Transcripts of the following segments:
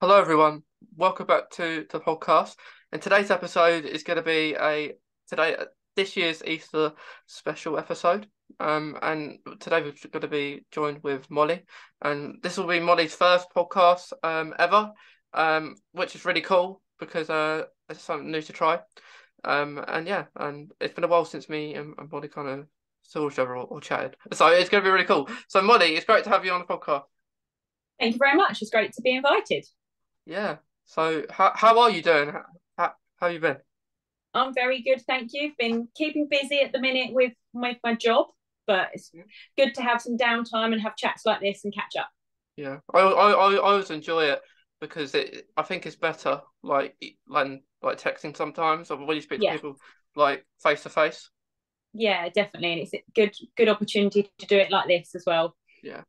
Hello, everyone. Welcome back to the podcast. And today's episode is going to be today this year's Easter special episode. And today we're going to be joined with Molly, and this will be Molly's first podcast ever, which is really cool because it's something new to try. And yeah, and it's been a while since me and Molly kind of saw each other or chatted, so it's going to be really cool. So Molly, it's great to have you on the podcast. Thank you very much. It's great to be invited. Yeah. So how are you doing? How you been? I'm very good, thank you. Been keeping busy at the minute with my job, but it's good to have some downtime and have chats like this and catch up. Yeah. I always enjoy it because I think it's better like texting sometimes or when you speak to Yeah, people like face to face. yeah, definitely, and it's a good opportunity to do it like this as well. Yeah.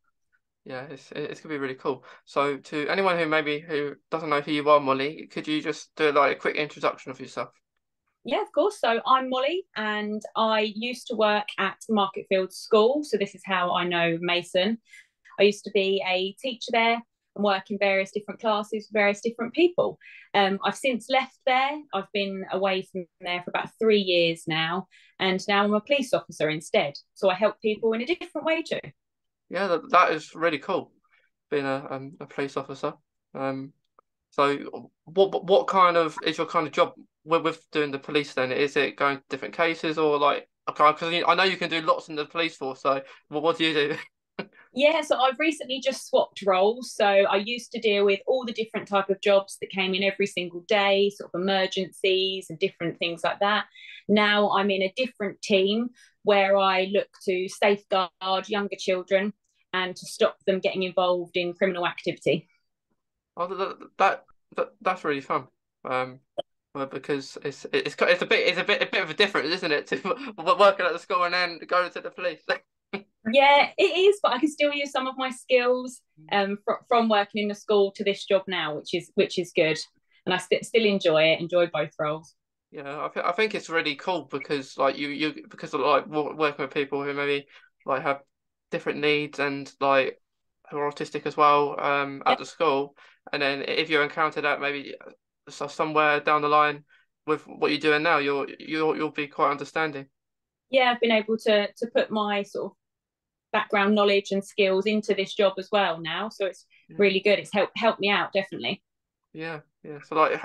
Yeah, it's gonna be really cool. So to anyone who doesn't know who you are, Molly, could you just do like a quick introduction of yourself? Yeah, of course. So I'm Molly, and I used to work at Marketfield School. So this is how I know Mason. I used to be a teacher there and work in various different classes with various different people. I've since left there. I've been away from there for about 3 years now, and now I'm a police officer instead. So I help people in a different way too. Yeah, that is really cool, being a police officer. Um, So what kind of is your kind of job with doing the police then? Is it going to different cases or like okay, because I know you can do lots in the police force, so what do you do? Yeah, so I've recently just swapped roles. So I used to deal with all the different type of jobs that came in every single day, sort of emergencies and different things like that. Now I'm in a different team where I look to safeguard younger children and to stop them getting involved in criminal activity. Oh, that's really fun. Um, well, because it's a bit of a difference, isn't it, to working at the school and then going to the police. Yeah, it is, but I can still use some of my skills from working in the school to this job now, which is good, and I still enjoy it. Enjoy both roles. Yeah, I think it's really cool because like you because of like working with people who maybe like have different needs and like who are autistic as well Yeah, at the school, and then if you encounter that maybe somewhere down the line with what you're doing now, you'll be quite understanding. yeah, I've been able to put my sort of background knowledge and skills into this job as well now, so it's Yeah, really good. It's helped me out definitely. yeah, yeah. So like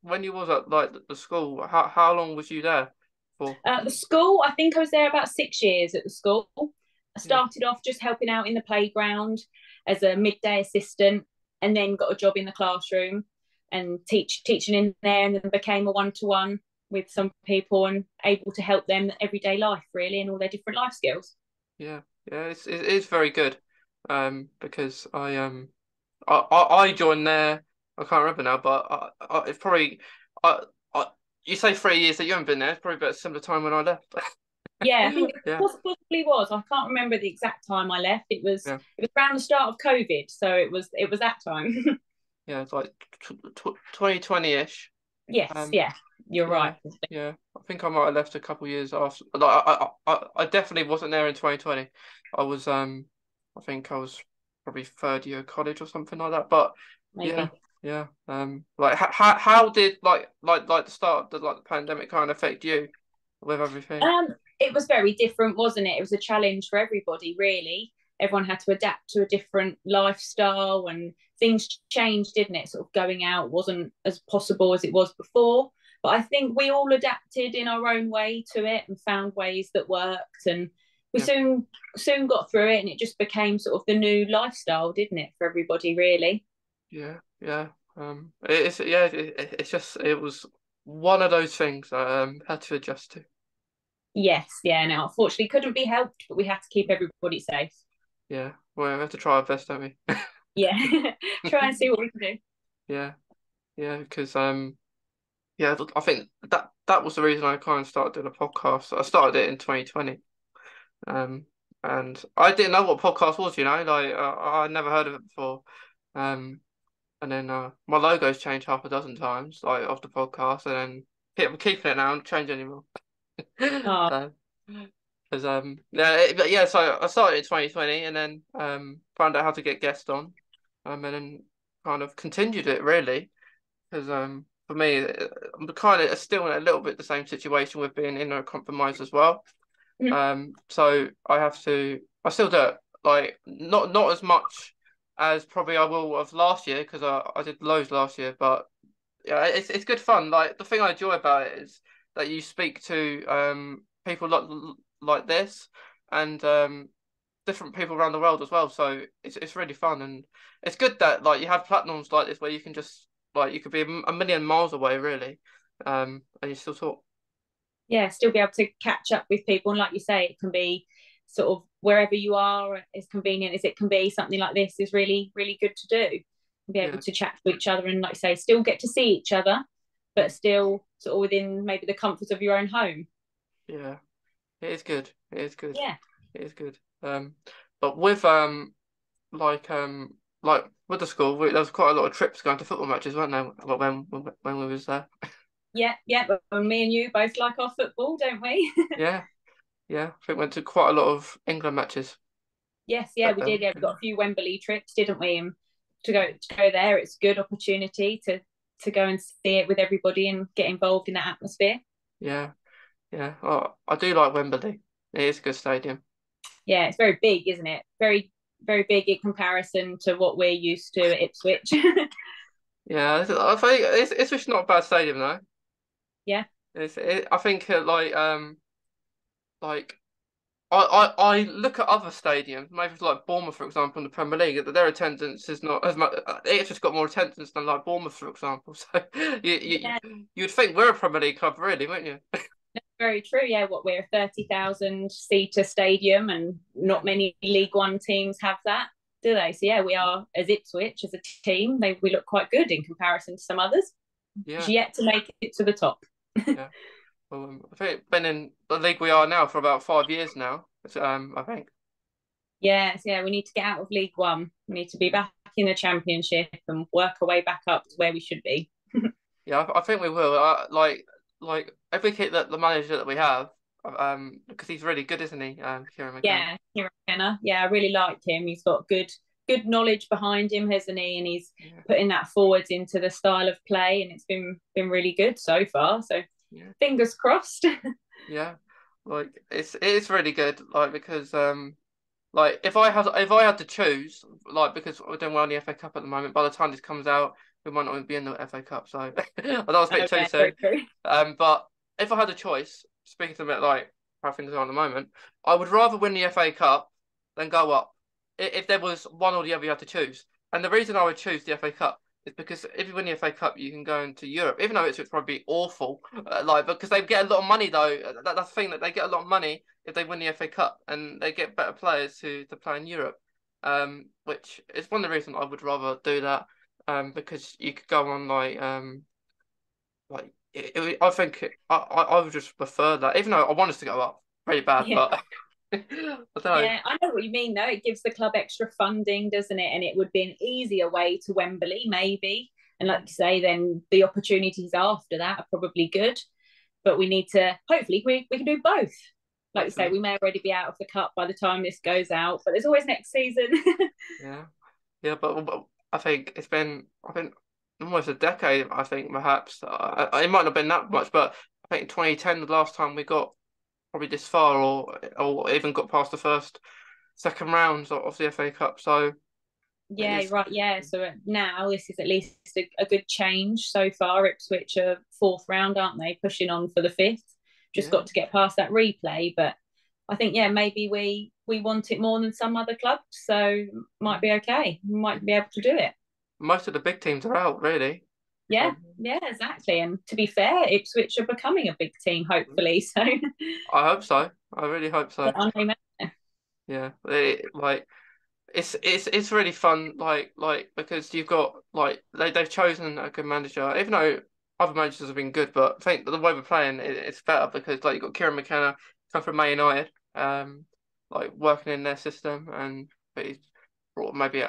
when you was at like the school, how long was you there for? The school, I think I was there about 6 years at the school. I Yeah, started off just helping out in the playground as a midday assistant, and then got a job in the classroom and teaching in there, and then became a one-to-one with some people and able to help them everyday life really and all their different life skills. yeah, yeah. It is very good. Because I joined there. I can't remember now, but it's probably I, I you say 3 years that you haven't been there. It's probably about a similar time when I left. Yeah, I think it Yeah, possibly was. I can't remember the exact time I left. It was yeah, it was around the start of COVID, so it was that time. yeah. It's like 2020-ish. Yes, Um, yeah, you're right. yeah, yeah. I think I might have left a couple of years after. Like I definitely wasn't there in 2020. I was I think I was probably third year of college or something like that. But yeah, Maybe. yeah. Like how did like the start of the pandemic kind of affect you with everything? It was very different, wasn't it? It was a challenge for everybody, really. Everyone had to adapt to a different lifestyle, and things changed, didn't it? Sort of going out wasn't as possible as it was before. But I think we all adapted in our own way to it and found ways that worked, and we Yeah, soon got through it, and it just became sort of the new lifestyle, didn't it, for everybody, really? yeah, yeah. It's yeah. It's just it was one of those things I had to adjust to. Yes, yeah. Now, unfortunately, couldn't be helped, but we had to keep everybody safe. Yeah, well, we have to try our best, don't we? Yeah, try and see what we can do. Yeah, yeah, because yeah, I think that was the reason I kind of started doing a podcast. I started it in 2020, um, and I didn't know what podcast was, like I never heard of it before, um, and then my logo's changed half a dozen times, like of the podcast, and then I'm keeping it now, and change anymore. Oh, Uh, because yeah, but yeah, so I started in 2020, and then found out how to get guests on, and then kind of continued it really. Because for me, I'm kind of still in a little bit the same situation with being immunocompromised as well. So I still do it, like not as much as probably I will of last year because I did loads last year, but yeah, it's good fun. Like the thing I enjoy about it is that you speak to people like this and different people around the world as well. So it's really fun and it's good that like you have platforms like this where you can just like you could be a million miles away really, and you still talk. Yeah, still be able to catch up with people. And like you say, it can be sort of wherever you are, as convenient as it can be. Something like this is really, really good to do. Be able Yeah, to chat to each other and, like you say, still get to see each other, but still sort of within maybe the comforts of your own home. yeah, it is good. It is good. Yeah. It is good. But with like like with the school, there was quite a lot of trips going to football matches, weren't there? When we was there. Yeah, yeah. But me and you both like our football, don't we? Yeah, yeah. I think we went to quite a lot of England matches Yes, yeah, back we did. then. Yeah, we got a few Wembley trips, didn't we? And to go there, it's a good opportunity to go and see it with everybody and get involved in that atmosphere. Yeah, yeah. Oh, I do like Wembley. It is a good stadium. Yeah, it's very big, isn't it? Very, very big in comparison to what we're used to at Ipswich. Yeah, I think it's just not a bad stadium though. Yeah. I think like I look at other stadiums, maybe like Bournemouth, for example, in the Premier League, that their attendance is not as much. It's just got more attendance than like Bournemouth, for example. So Yeah, you'd think we're a Premier League club, really, wouldn't you? very true. Yeah, what we're a 30,000 seater stadium, and Yeah, not many League One teams have that, do they? So yeah, we are as Ipswich as a team. We look quite good in comparison to some others. It's yeah, yet to make it to the top. yeah. Well, I think been in the league we are now for about 5 years now. I think. Yes, yeah, we need to get out of League One. We need to be Yeah, back in the Championship and work our way back up to where we should be. yeah. I think we will. Like every kid that the manager that we have, because he's really good, isn't he? Kieran McKenna. Yeah, Kieran McKenna. Yeah, I really like him. He's got good knowledge behind him, hasn't he? And he's Yeah, putting that forwards into the style of play, and it's been really good so far. So yeah. fingers crossed. Yeah, like it's really good. Like because like if I had to choose, like because we're doing well in the FA Cup at the moment. By the time this comes out, we might not even be in the FA Cup. So I know it's a bit Oh too yeah, soon. very true. But if I had a choice, speaking to a bit like how things are at the moment, I would rather win the FA Cup than go up. If there was one or the other you had to choose, and the reason I would choose the FA Cup is because if you win the FA Cup, you can go into Europe, even though it's would probably be awful, like because they get a lot of money though. That's the thing that they get a lot of money if they win the FA Cup, and they get better players to play in Europe. Which is one of the reasons I would rather do that. Because you could go on like I think I would just prefer that, even though I want us to go up really bad, Yeah. but I don't know. Yeah, I know what you mean though. It gives the club extra funding, doesn't it? And it would be an easier way to Wembley, maybe. And like you say, then the opportunities after that are probably good. But we need to hopefully we can do both. Like you say, Hopefully, we may already be out of the cup by the time this goes out, but there's always next season. yeah, yeah, but I think I think almost a decade. I think perhaps it might not have been that much, but I think 2010 the last time we got probably this far, or even got past the second rounds of the FA Cup. So it Yeah, is, right. Yeah. So now this is at least a good change so far. Ipswich are fourth round, aren't they? Pushing on for the fifth. Just yeah. got to get past that replay, but I think yeah, maybe we want it more than some other clubs, so might be okay. Might be able to do it. Most of the big teams are out, really. Yeah, Um, yeah, exactly. And to be fair, Ipswich are becoming a big team, hopefully. So I hope so. I really hope so. yeah, Yeah, like it's really fun. Like because you've got like they've chosen a good manager, even though other managers have been good. But I think the way we're playing it's better because like you've got Kieran McKenna come from Man United, like working in their system, and but he's brought maybe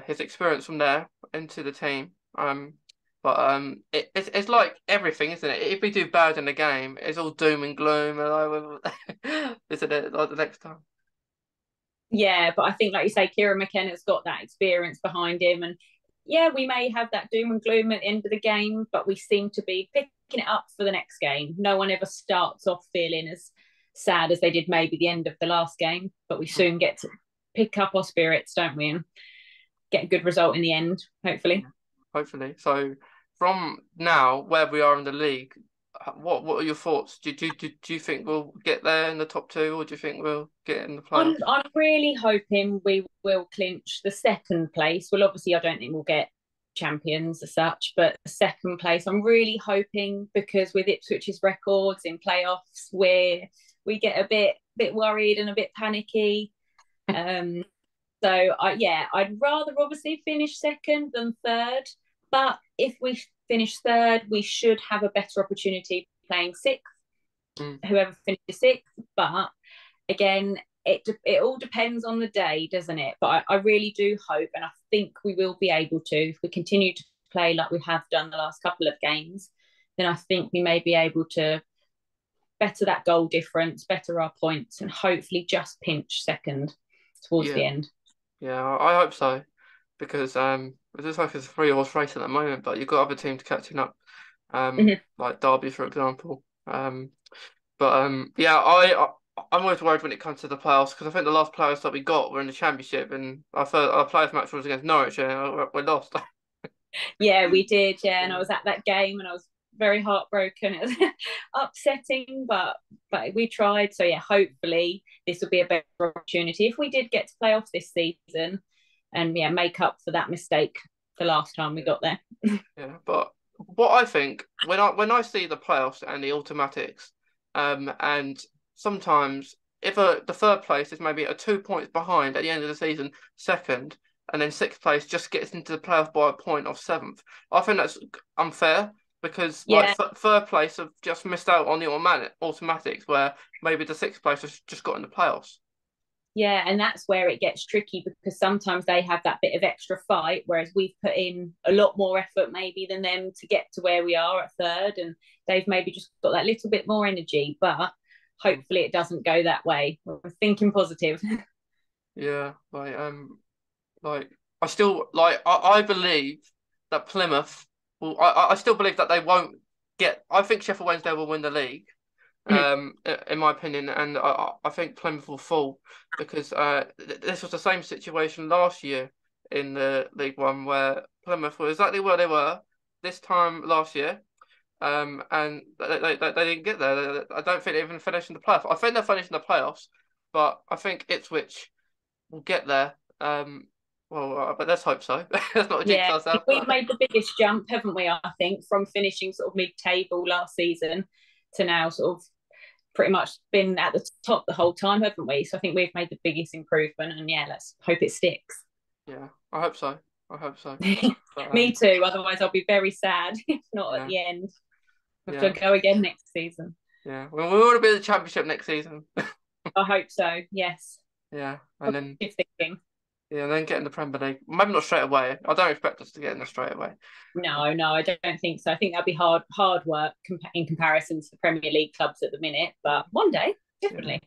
his experience from there into the team. But it's like everything, isn't it? If we do bad in the game, it's all doom and gloom, and isn't it? Like the next time. yeah. But I think, like you say, Kieran McKenna's got that experience behind him, and yeah, we may have that doom and gloom at the end of the game, but we seem to be picking it up for the next game. No one ever starts off feeling as sad as they did maybe the end of the last game, but we soon get to pick up our spirits, don't we, and get a good result in the end, hopefully. Hopefully. So from now, where we are in the league, what are your thoughts? Do you think we'll get there in the top two, or do you think we'll get in the playoffs? I'm really hoping we will clinch the second place. Well, obviously, I don't think we'll get champions as such, but second place, I'm really hoping, because with Ipswich's records in playoffs, we get a bit worried and a bit panicky. Um, I'd rather obviously finish second than third, but if we finish third, we should have a better opportunity playing sixth. Whoever finishes sixth, but again, it all depends on the day, doesn't it? But I really do hope, and I think we will be able to, if we continue to play like we have done the last couple of games, then I think we may be able to better that goal difference, better our points, and hopefully just pinch second towards the Yeah, end. yeah, I hope so, because it looks like it's a three-horse race at the moment, but you've got other teams catching up, like Derby, for example. Yeah, I'm always worried when it comes to the playoffs, because I think the last playoffs that we got were in the Championship, and our playoff match was against Norwich, and we lost. Yeah, we did. Yeah, and I was at that game, and I was very heartbroken. It was upsetting, but we tried. So yeah, hopefully this will be a better opportunity if we did get to play off this season, and yeah, make up for that mistake the last time we got there. Yeah, but what I think when I see the playoffs and the automatics, and sometimes if the third place is maybe 2 points behind at the end of the season, second, and then sixth place just gets into the playoff by a point of seventh, I think that's unfair, because like Yeah, third place have just missed out on the automatics, where maybe the sixth place has just got in the playoffs. yeah, and that's where it gets tricky, because sometimes they have that bit of extra fight, whereas we've put in a lot more effort maybe than them to get to where we are at third, and they've maybe just got that little bit more energy. But hopefully it doesn't go that way. We're thinking positive. Yeah, like I still I believe that Plymouth will. I still believe that they won't get. I think Sheffield Wednesday will win the league. In my opinion, and I think Plymouth will fall, because this was the same situation last year in the League One, where Plymouth were exactly where they were this time last year. And they didn't get there. I don't think they even finished in the playoffs. I think they're finishing the playoffs, but I think Ipswich will get there. But let's hope so. Let's not jinx Yeah, ourselves. we've made the biggest jump, haven't we? I think from finishing sort of mid-table last season to now sort of pretty much been at the top the whole time, haven't we? So I think we've made the biggest improvement, and yeah, let's hope it sticks. Yeah, I hope so. I hope so. But Me too. Otherwise, I'll be very sad if not at yeah, the end. We have yeah, to go again next season. yeah. We want to be in the championship next season. I hope so. Yes. Yeah, and then Positive thinking. yeah, and then get in the Premier League. Maybe not straight away. I don't expect us to get in there straight away. No, no, I don't think so. I think that'll be hard work in comparison to the Premier League clubs at the minute. But one day, Yeah, definitely.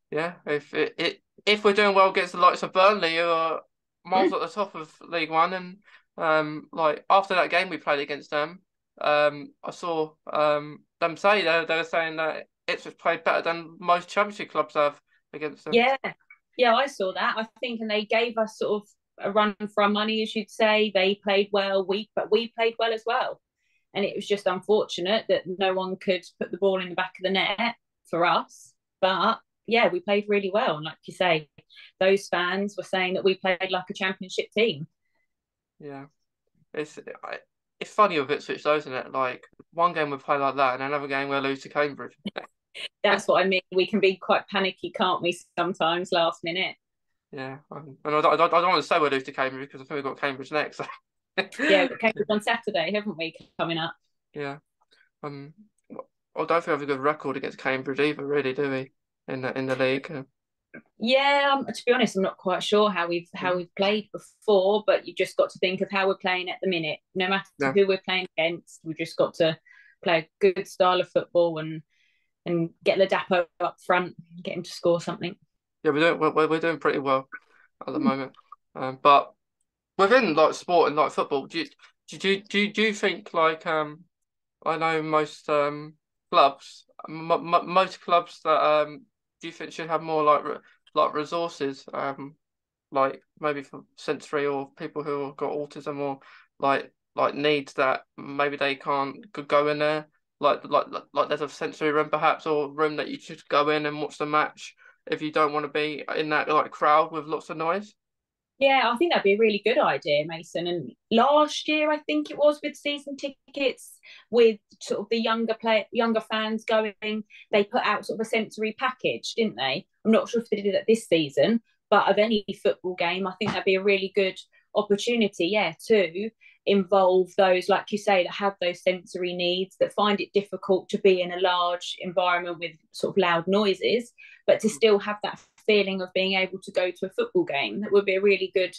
yeah. If we're doing well against the likes of Burnley, who are miles Mm. at the top of League One, and like after that game we played against them, I saw them say they were saying that Ipswich played better than most Championship clubs have against them. Yeah, yeah, I saw that. I think, and they gave us sort of a run for our money, as you'd say. They played well, but we played well as well. And it was just unfortunate that no one could put the ball in the back of the net for us. But yeah, we played really well. And like you say, those fans were saying that we played like a championship team. Yeah, it's it's funny with Ipswich though, isn't it? Like one game we play like that, and another game we lose to Cambridge. That's what I mean. We can be quite panicky, can't we, sometimes last minute? Yeah, and I don't want to say we lose to Cambridge, because I think we've got Cambridge next. Yeah, we've got Cambridge on Saturday, haven't we, coming up? Yeah. Um, I don't think we have a good record against Cambridge either, really, do we? In the league. Yeah, to be honest, I'm not quite sure how Mm. we've played before, but you've just got to think of how we're playing at the minute. No matter Yeah. who we're playing against, we've just got to play a good style of football and get the Dapo up front, get him to score something. Yeah, we're doing pretty well at the moment. But within like sport and like football, do you think like I know most clubs, most clubs that do you think should have more like like resources like maybe for sensory or people who have got autism or like needs that maybe they can't could go in there like there's a sensory room perhaps or room that you should go in and watch the match if you don't want to be in that like crowd with lots of noise. Yeah, I think that'd be a really good idea, Mason. And last year, I think it was with season tickets, with sort of the younger fans going, they put out sort of a sensory package, didn't they? I'm not sure if they did it this season, but of any football game, I think that'd be a really good opportunity, yeah, to involve those, like you say, that have those sensory needs, that find it difficult to be in a large environment with sort of loud noises, but to still have that feeling of being able to go to a football game. That would be a really good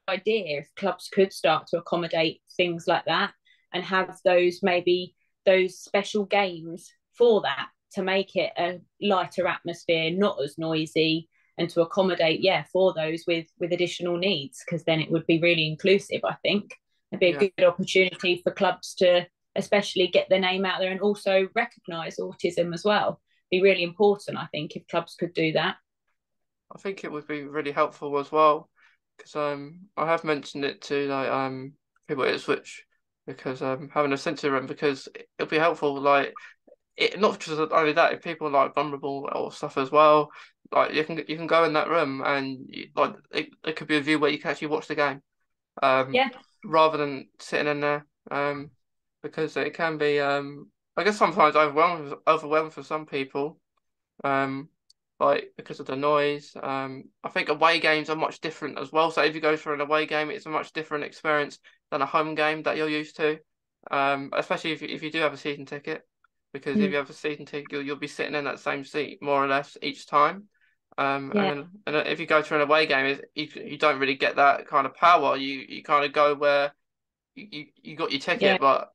idea if clubs could start to accommodate things like that and have those, maybe those special games for that, to make it a lighter atmosphere, not as noisy, and to accommodate, yeah, for those with additional needs, because then it would be really inclusive. I think it'd be Yeah, a good opportunity for clubs to especially get their name out there and also recognise autism as well. Be really important, I think, if clubs could do that. I think it would be really helpful as well because I have mentioned it to like people at Ipswich because having a sensory room because it'll be helpful like it not just only that if people are like vulnerable or stuff as well like you can go in that room and like it could be a view where you can actually watch the game um Yeah, rather than sitting in there because it can be I guess sometimes overwhelming for some people um, like because of the noise. I think away games are much different as well. So if you go for an away game, it's a much different experience than a home game that you're used to. Especially if you do have a season ticket, because if mm, you have a season ticket, you'll be sitting in that same seat more or less each time. yeah, And if you go to an away game, you don't really get that kind of power. You kind of go where you got your yeah. ticket, but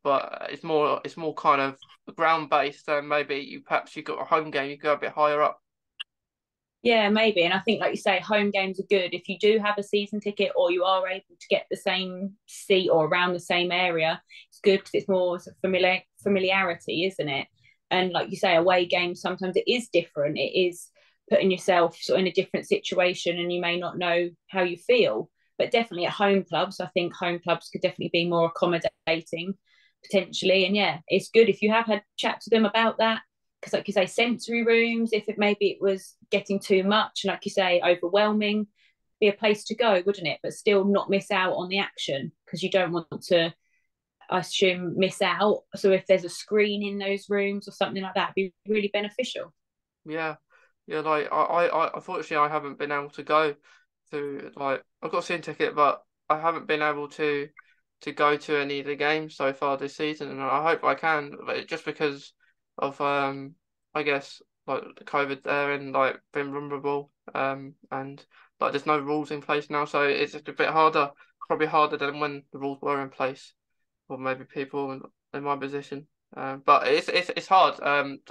it's more kind of ground based than maybe perhaps you got a home game, you go a bit higher up. Yeah, maybe. And I think, like you say, home games are good. If you do have a season ticket or you are able to get the same seat or around the same area, it's good because it's more sort of familiarity, isn't it? And like you say, away games, sometimes it is different. It is putting yourself sort of in a different situation and you may not know how you feel. But definitely at home clubs, I think home clubs could definitely be more accommodating potentially. And yeah, it's good if you have had chat to them about that, because like you say, sensory rooms, if it maybe it was getting too much, like you say, overwhelming, be a place to go, wouldn't it? But still not miss out on the action, because you don't want to, I assume, miss out. So if there's a screen in those rooms or something like that, it'd be really beneficial. Yeah, yeah. Like I unfortunately I haven't been able to go to like I've got a season ticket, but I haven't been able to go to any of the games so far this season, and I hope I can. But just because of I guess like the COVID there and like being vulnerable and like there's no rules in place now, so it's just a bit harder, probably harder than when the rules were in place, or maybe people in my position. But it's hard.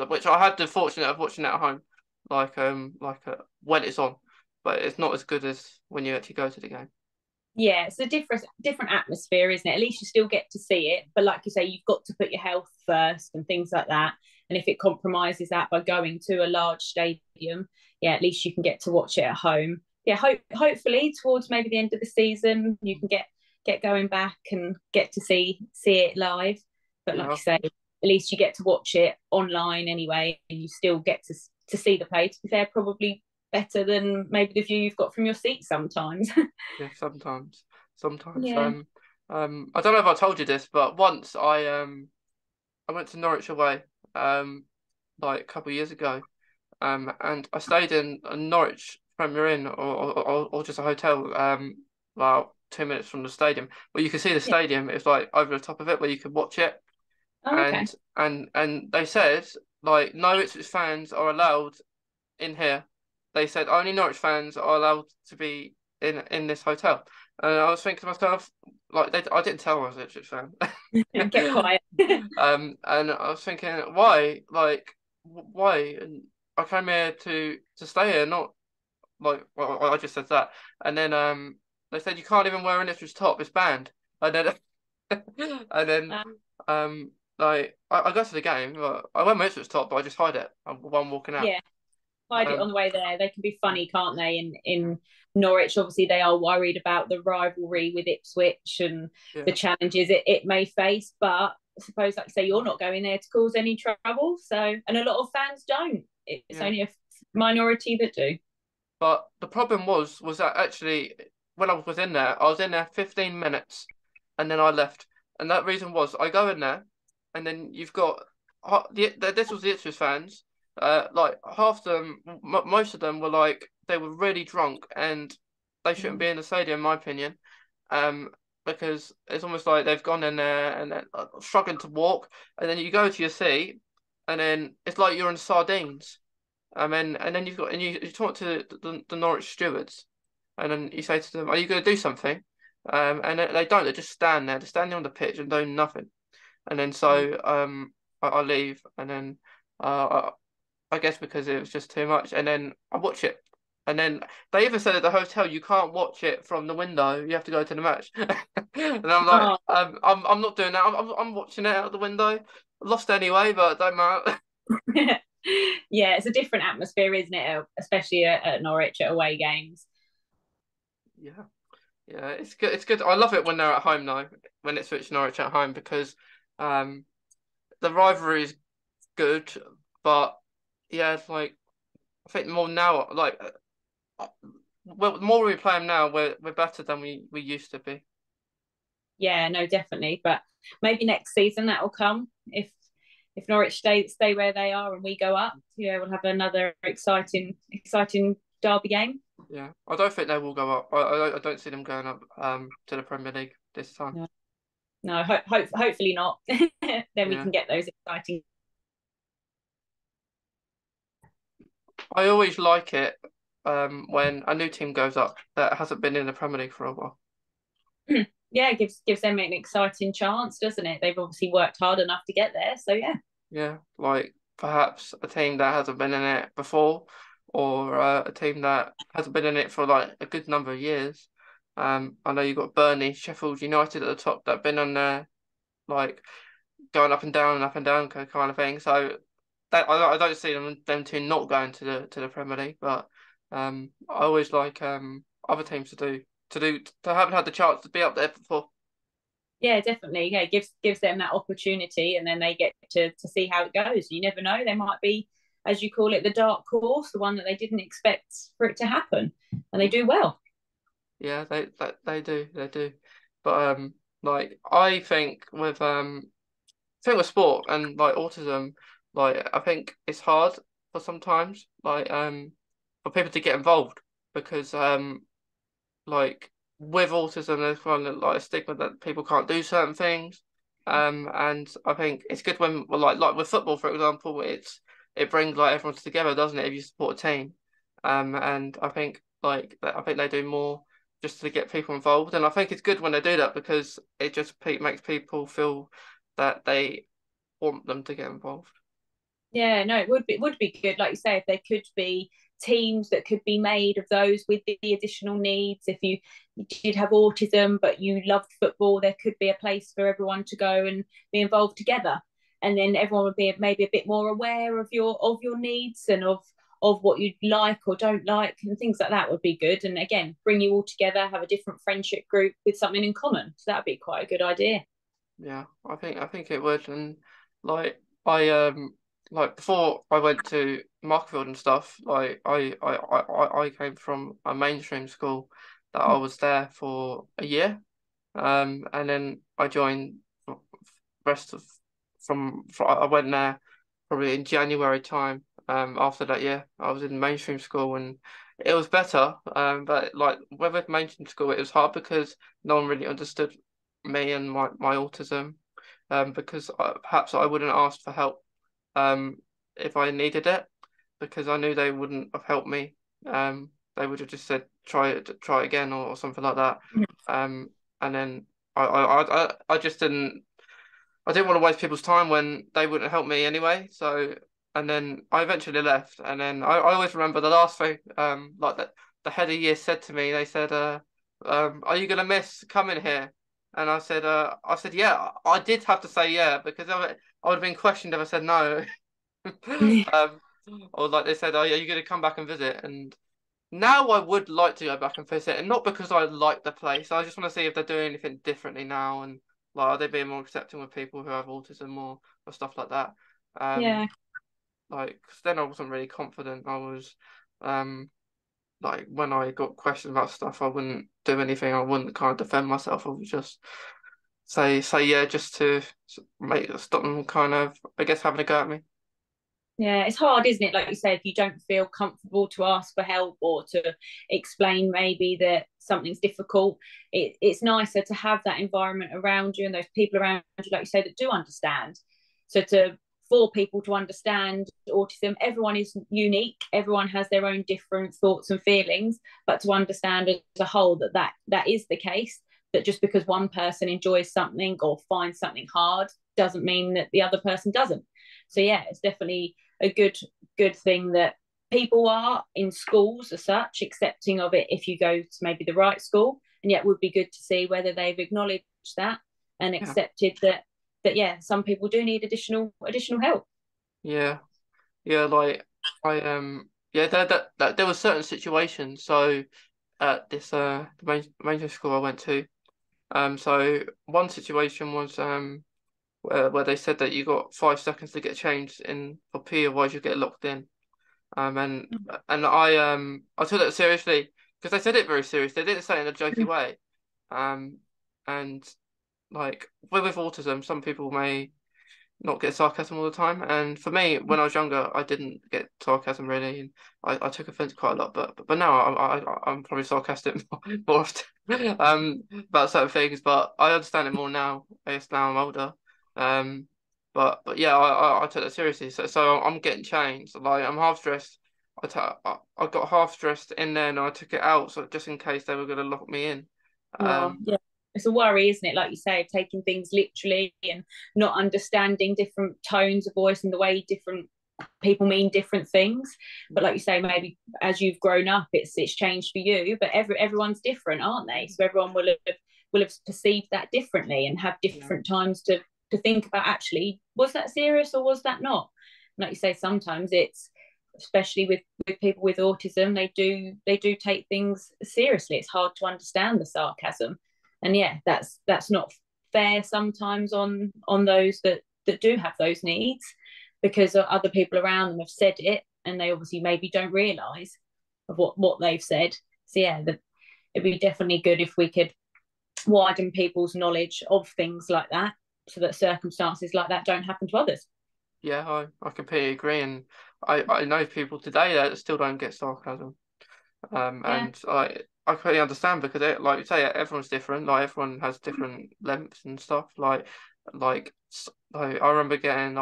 Which I had the fortune of watching it at home, when it's on, but it's not as good as when you actually go to the game. Yeah, it's a different atmosphere, isn't it? At least you still get to see it, but like you say, you've got to put your health first and things like that. And if it compromises that by going to a large stadium, yeah, at least you can get to watch it at home. Yeah, hopefully towards maybe the end of the season, you can get going back and get to see it live. But like Yeah, you say, at least you get to watch it online anyway, and you still get to see the play. To be fair, probably better than maybe the view you've got from your seat sometimes. yeah. Sometimes. Yeah. I don't know if I told you this, but once I went to Norwich away, like a couple of years ago, and I stayed in a Norwich Premier Inn or just a hotel, about 2 minutes from the stadium, where you can see the Yeah. stadium. It's like over the top of it, where you could watch it. Oh, okay. And they said like no Ipswich fans are allowed in here. They said only Norwich fans are allowed to be in this hotel. And I was thinking to myself, like I didn't tell them I was an Ipswich fan. Get quiet. And I was thinking, why? Like, why? And I came here to stay here, not like well, I just said that. And then They said you can't even wear an Ipswich top; it's banned. And then and then Uh, like I go to the game, but I wear my Ipswich top, but I just hide it while I'm walking out. yeah, hide it on Um, the way there. They can be funny, can't they? In Norwich, obviously, they are worried about the rivalry with Ipswich and the yeah, challenges it may face. But I suppose, like you say, you're not going there to cause any trouble. So, and a lot of fans don't. It's yeah. only a minority that do. But the problem was that actually when I was in there, I was in there 15 minutes, and then I left. And that reason was I go in there, and then you've got this was the Ipswich fans. Like half them, most of them were like they were really drunk, and they shouldn't Mm. be in the stadium, in my opinion. Um, because it's almost like they've gone in there and then struggling to walk, and then you go to your seat, and then it's like you're in sardines. And then you've got and you talk to the Norwich stewards, and then you say to them, "Are you going to do something?" And they don't. They just stand there. They're standing on the pitch and doing nothing. And then Mm. so I leave, and then I guess because it was just too much, and then I watch it. And then they even said at the hotel you can't watch it from the window. You have to go to the match. And I'm like, Oh, I'm not doing that. I'm watching it out the window. Lost anyway, but it don't matter. yeah, it's a different atmosphere, isn't it? Especially at Norwich at away games. Yeah. Yeah, it's good. It's good. I love it when they're at home though, when it's Ipswich Norwich at home because um the rivalry is good, but yeah, it's like I think more now uh, well, the more we play them now, we're better than we used to be. Yeah, no, definitely. But maybe next season that will come if Norwich stay where they are and we go up. Yeah, we'll have another exciting derby game. Yeah, I don't think they will go up. I don't see them going up to the Premier League this time. No, no, hopefully not. Then we Yeah, can get those exciting. I always like it when a new team goes up that hasn't been in the Premier League for a while. Yeah, gives them an exciting chance, doesn't it? They've obviously worked hard enough to get there. So yeah. Yeah, like perhaps a team that hasn't been in it before, or a team that hasn't been in it for like a good number of years. I know you've got Burnley, Sheffield United at the top that have been on there, like going up and down kind of thing. So that I don't see them two not going to the Premier League, but I always like other teams to haven't had the chance to be up there before. Yeah, definitely. Yeah, gives them that opportunity, and then they get to see how it goes. You never know; they might be, as you call it, the dark horse, the one that they didn't expect for it to happen, and they do well. Yeah, they do. But like I think with sport and like autism, like I think it's hard for sometimes for people to get involved because like with autism there's kind of like a stigma that people can't do certain things. And I think it's good when well, like with football for example, it brings like everyone together, doesn't it, if you support a team. And I think they do more just to get people involved. And I think it's good when they do that because it just makes people feel that they want them to get involved. Yeah, no, it would be good, like you say, if there could be teams that could be made of those with the additional needs. If you did have autism but you loved football, there could be a place for everyone to go and be involved together, and then everyone would be maybe a bit more aware of your needs and of what you'd like or don't like, and things like that would be good. And again, bring you all together, have a different friendship group with something in common. So that'd be quite a good idea. Yeah, I think it would. And like like before I went to Markfield and stuff, like I came from a mainstream school that I was there for a year. And then I joined rest of I went there probably in January time. After that year, I was in mainstream school and it was better. But like with mainstream school, it was hard because no one really understood me and my autism. Because perhaps I wouldn't ask for help um if I needed it because I knew they wouldn't have helped me. They would have just said try again or something like that. Um, and then I just I didn't want to waste people's time when they wouldn't help me anyway. So and then I eventually left. And then I always remember the last thing like that the head of year said to me. They said are you gonna miss coming here? And I said, yeah. I did have to say yeah because I would have been questioned if I said no. Um, or like they said, are you gonna come back and visit? And now I would like to go back and visit, and not because I like the place. I just want to see if they're doing anything differently now, and like are they being more accepting with people who have autism or stuff like that. Um, Yeah. like 'cause then I wasn't really confident. I was, um, like when I got questioned about stuff, I wouldn't do anything. I wouldn't kind of defend myself. I would just say yeah, just to make stop them kind of, I guess, having a go at me. Yeah, it's hard, isn't it? Like you say, if you don't feel comfortable to ask for help or to explain maybe that something's difficult, it's nicer to have that environment around you and those people around you, like you say, that do understand. So for people to understand autism, everyone is unique. Everyone has their own different thoughts and feelings, but to understand as a whole that is the case. That just because one person enjoys something or finds something hard doesn't mean that the other person doesn't. So yeah, it's definitely a good thing that people are in schools as such accepting of it if you go to maybe the right school, and yet would be good to see whether they've acknowledged that and Yeah, accepted that yeah, some people do need additional help. yeah, yeah. Like yeah, there were certain situations. So at this the mainstream school I went to, so one situation was where they said that you got 5 seconds to get changed in for P, otherwise you get locked in. And I took that seriously because they said it very seriously. They didn't say it in a jokey way. Um, and like with autism, some people may not get sarcasm all the time. And for me, when I was younger, I didn't get sarcasm really, and I took offense quite a lot. But now I'm probably sarcastic more often about certain things. But I understand it more now. I guess now I'm older. Um, but yeah, I took that seriously. So I'm getting changed. Like I'm half dressed. I got half dressed in there and I took it out, so just in case they were gonna lock me in. Oh, Um, yeah. It's a worry, isn't it? Like you say, of taking things literally and not understanding different tones of voice and the way different people mean different things. But like you say, maybe as you've grown up, it's changed for you. But everyone's different, aren't they? So everyone will have perceived that differently and have yeah, different times to think about, actually, was that serious or was that not? And like you say, sometimes it's, especially with people with autism, they do take things seriously. It's hard to understand the sarcasm, and yeah, that's not fair sometimes on those that do have those needs, because other people around them have said it and they obviously maybe don't realize of what they've said. So yeah, it'd be definitely good if we could widen people's knowledge of things like that, so that circumstances like that don't happen to others. yeah, I completely agree, and I know people today that still don't get sarcasm. Yeah. And I completely understand because like you say, everyone's different. Like everyone has different lengths and stuff. Like I remember getting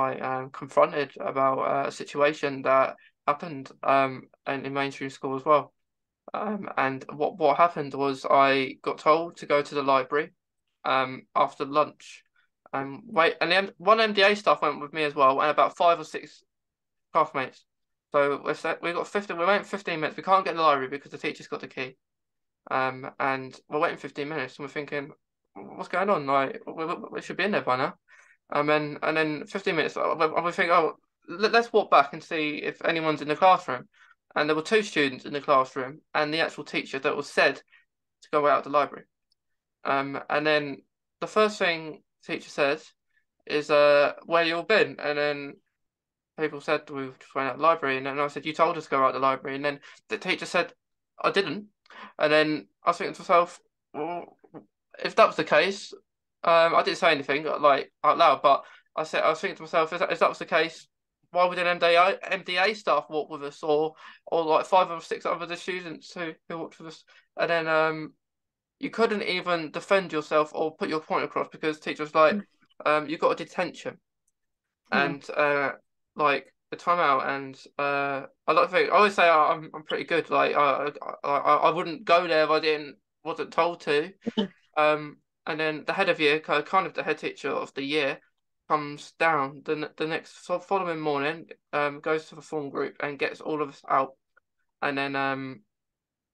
confronted about a situation that happened in mainstream school as well. And what happened was I got told to go to the library after lunch. Wait, and then one MDA staff went with me as well, and about 5 or 6 classmates. So we got 15. We went 15 minutes. We can't get in the library because the teacher's got the key. And we're waiting 15 minutes, and we're thinking, what's going on? Like we should be in there by now. And then 15 minutes, we think, oh, let's walk back and see if anyone's in the classroom. And there were 2 students in the classroom, and the actual teacher that was said to go out of the library. And then the first thing the teacher says is, where you all been? And then people said we just went out of the library, and then I said, you told us to go out of the library. And then the teacher said, I didn't. And then I was thinking to myself, well, if that was the case, I didn't say anything like out loud, but I was thinking to myself, if that was the case, why would an MDA staff walk with us, or like 5 or 6 other students who walked with us? And then you couldn't even defend yourself or put your point across because the teacher was like, you got a detention. Oh, And like the timeout, and I like to think I always say I'm pretty good. Like I wouldn't go there if I didn't wasn't told to. And then the head of year, kind of the head teacher of the year, comes down the next following morning, goes to the form group and gets all of us out, and then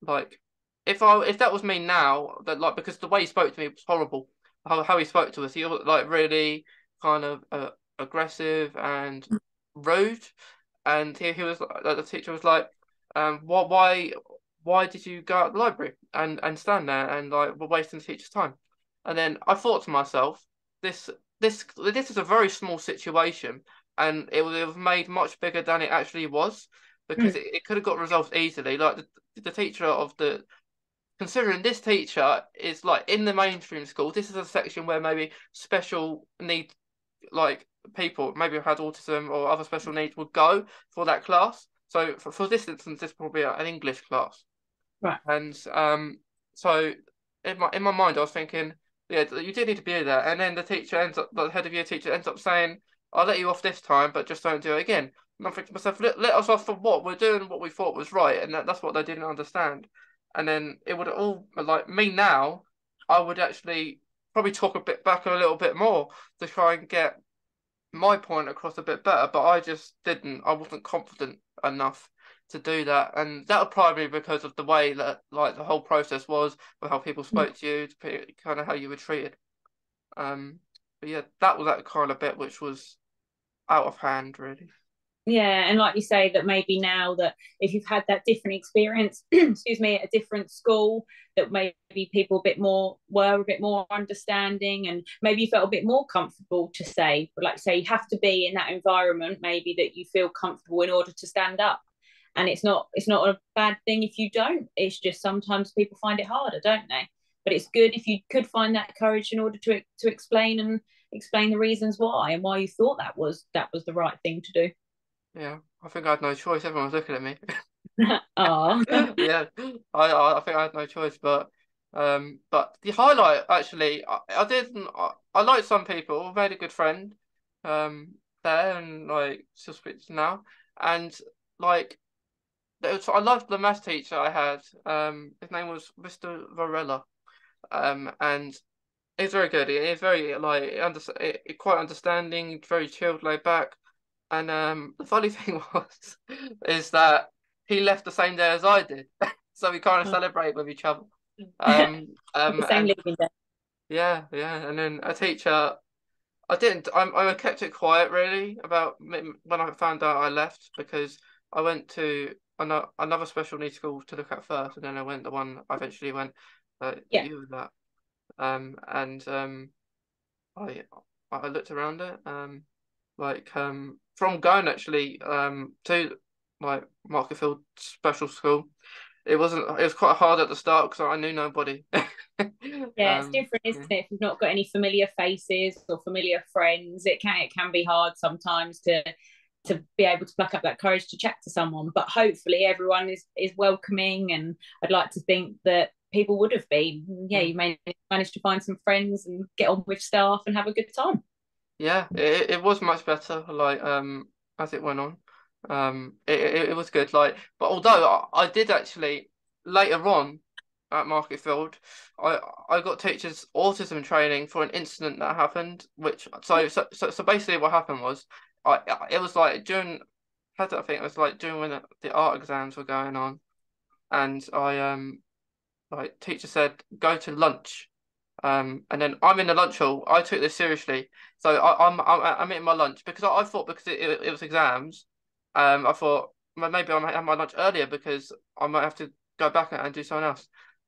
like if that was me now, that like because the way he spoke to me was horrible. How he spoke to us, he was like really kind of aggressive and rude, and he was like the teacher was like, why did you go out the library and stand there and like we're wasting the teacher's time? And then I thought to myself, this this is a very small situation, and it would have made much bigger than it actually was because Mm. it could have got resolved easily. Like the teacher of the considering this teacher is like in the mainstream school, this is a section where maybe special need like people maybe have had autism or other special needs would go for that class. So for this instance, this is probably an English class. Right. And so in my mind, I was thinking, yeah, you do need to be there. And then the teacher ends up, the head of year teacher ends up saying, "I'll let you off this time, but just don't do it again." And I'm thinking to myself, let us off for what? We're doing what we thought was right, and that's what they didn't understand. And then it would all like me now. I would actually probably talk a bit back a little bit more to try and get my point across a bit better, but I just didn't. I wasn't confident enough to do that, and that was probably because of the way that like the whole process was, or how people spoke to you, kind of how you were treated. Um, but yeah, that was that kind of bit which was out of hand, really. Yeah, and like you say, that maybe now that if you've had that different experience, excuse me, at a different school, that maybe people were a bit more understanding, and maybe you felt a bit more comfortable to say, but like say, you have to be in that environment, maybe that you feel comfortable in order to stand up. And it's not a bad thing if you don't. It's just sometimes people find it harder, don't they? But it's good if you could find that courage in order to explain the reasons why and why you thought that was the right thing to do. Yeah, I think I had no choice. Everyone was looking at me. Oh, Yeah, I think I had no choice, but the highlight actually, I didn't. I liked some people. I made a good friend, there, and like still speak to now, and like I loved the maths teacher I had. His name was Mr. Varela. And he's very good. He's very like quite understanding, very chilled, laid back. And the funny thing was, is that he left the same day as I did, so we kind of celebrate with each other. the same And leaving day. yeah, yeah. And then a teacher, I didn't. I kept it quiet really about when I found out I left because I went to another special needs school to look at first, and then I went the one I eventually went that Yeah, you were at. And I I looked around it. Like from going actually to like Marketfield Special School, it was quite hard at the start because I knew nobody. yeah, it's different, Yeah. isn't it? If you've not got any familiar faces or familiar friends, it can be hard sometimes to be able to pluck up that courage to chat to someone. But hopefully everyone is welcoming, and I'd like to think that people would have been. Yeah, Mm. you may manage to find some friends and get on with staff and have a good time. Yeah, it was much better like as it went on. It was good like but although I did actually later on at Marketfield I got teachers autism training for an incident that happened which so basically what happened was it was like during I don't think it was like during when the art exams were going on and I like teacher said go to lunch and then I'm in the lunch hall. I took this seriously, so I'm eating my lunch because I thought because it was exams, I thought well, maybe I might have my lunch earlier because I might have to go back and do something else.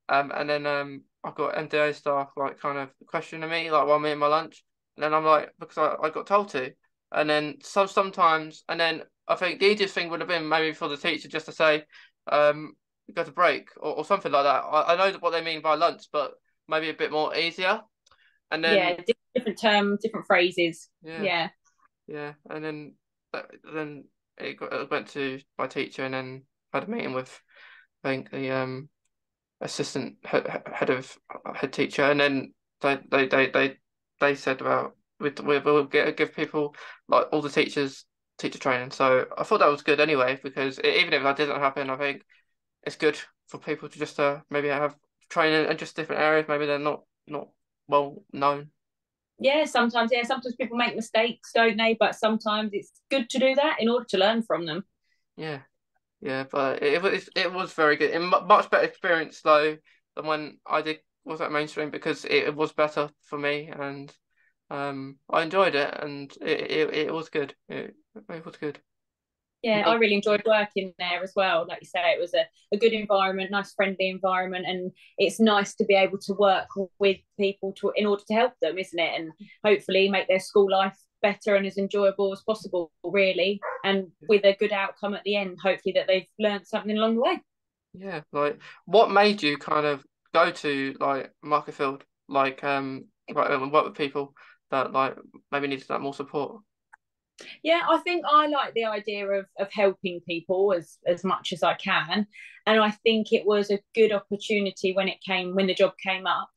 And then I got MDA staff like kind of questioning me like while I'm eating my lunch, and then I'm like because I got told to, and then sometimes, and then I think the easiest thing would have been maybe for the teacher just to say, go to break or something like that. I know what they mean by lunch, but maybe a bit more easier. And then Yeah, different term, different phrases. yeah, Yeah. yeah, and then it went to my teacher, and then had a meeting with I think the assistant head teacher, and then they said about we'll give people like all the teachers teacher training. So I thought that was good anyway because even if that didn't happen, I think it's good for people to just maybe have training in just different areas. Maybe they're not well known. Yeah, sometimes people make mistakes, don't they? But sometimes it's good to do that in order to learn from them. Yeah, Yeah, but it was very good. Much better experience though than when I did was at mainstream because it was better for me and I enjoyed it and it was good. It was good. Yeah, I really enjoyed working there as well. Like you say, it was a good environment, nice friendly environment, and it's nice to be able to work with people in order to help them, isn't it? And hopefully make their school life better and as enjoyable as possible, really, and with a good outcome at the end. Hopefully that they've learned something along the way. Yeah, like what made you kind of go to like Markerfield, and work with people that like maybe needed that more support? Yeah, I think I like the idea of helping people as much as I can, and I think it was a good opportunity when the job came up